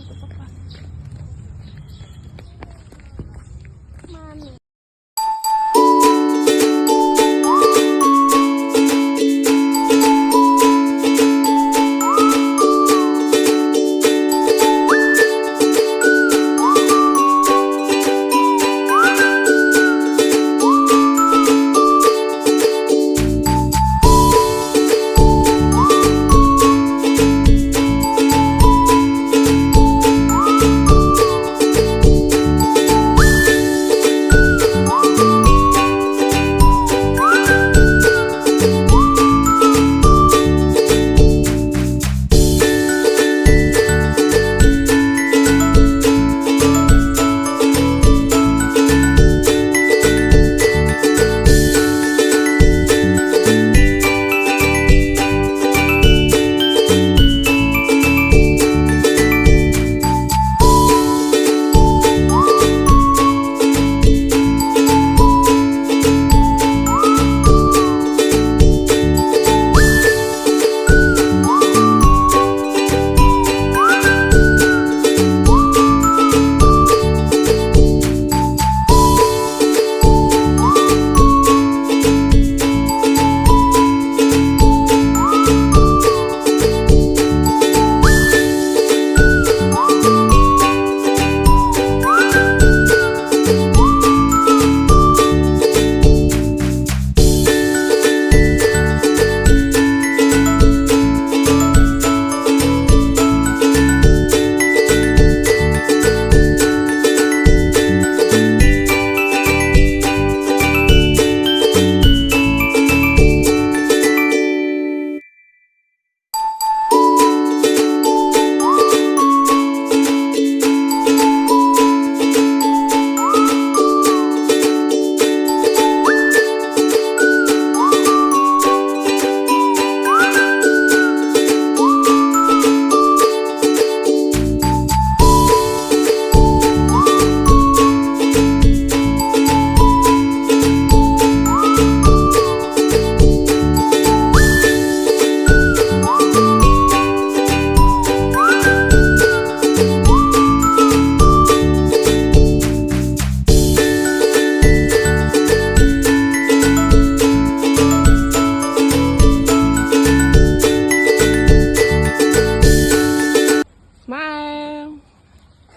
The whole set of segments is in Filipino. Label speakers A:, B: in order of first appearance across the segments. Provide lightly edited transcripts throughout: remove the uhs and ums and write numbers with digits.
A: ko papa. Mami.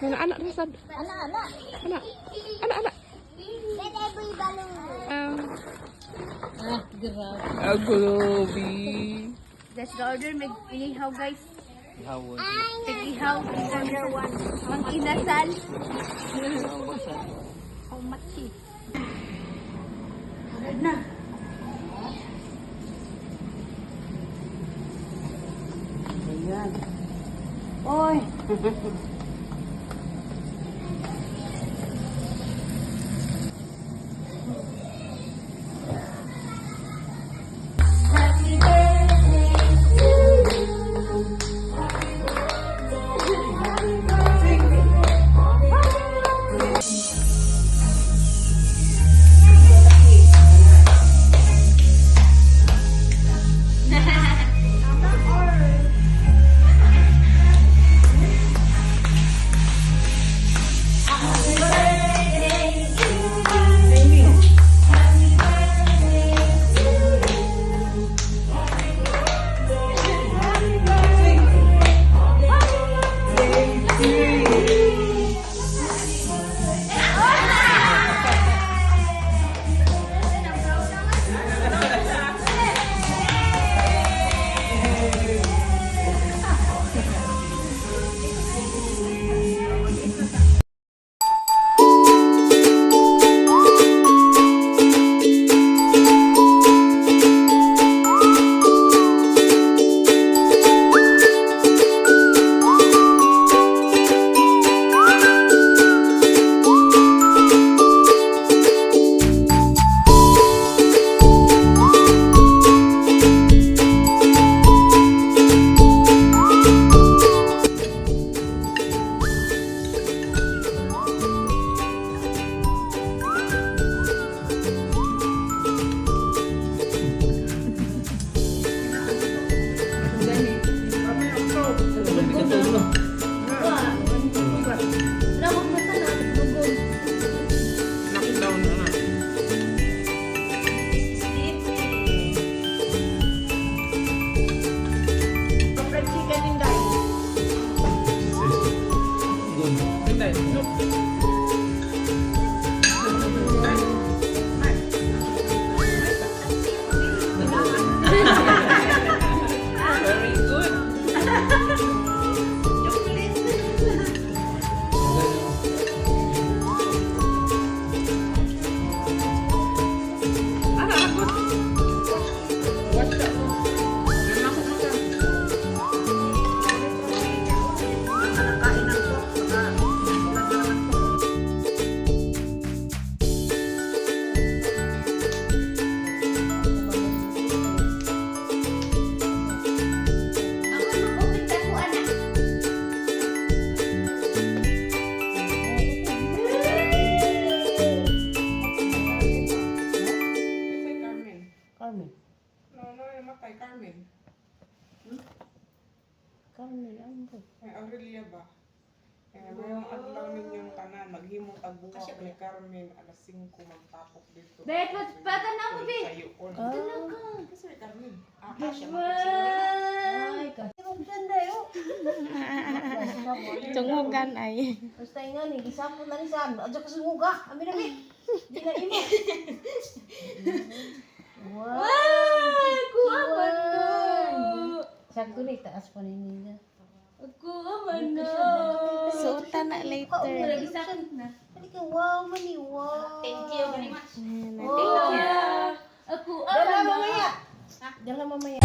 B: Anak-anak rasad.
A: Anak-anak.
B: Anak-anak.
A: Let every balloon.
B: Agobi.
C: That's the order. Mag-inihaw, guys.
D: Ihawon.
C: Tag-ihaw. Order 1. Ang inasal. How much is? Agad na.
D: Ayan.
C: Oy.
E: Ay, Aurelia ba? Ngayong adlaw ninyong tanan, maghimong tagbuwak ni Carmen, alas 5 magtapok dito.
C: Bet, patanaw ko, Bet.
E: Sayo ko. Kasi ni Carmen. Siya
F: Ay, kasi maganda yun.
B: Tungugan ay.
F: Basta nga ni, gisapon na ni Sam. Adyo ka sunguga. Amin, amin. Di na imo. Wow!
C: Kuha man no.
F: Sakto ni, taas pa ninyo.
C: Kuha man no.
B: Suotan na later.
C: Isakot na.
F: Halika, wow, mani, wow.
C: Thank you very much.
B: Ayan na,
F: Wow.
B: thank you.
C: Ako
F: Diyan lang mamaya. Diyan lang mamaya.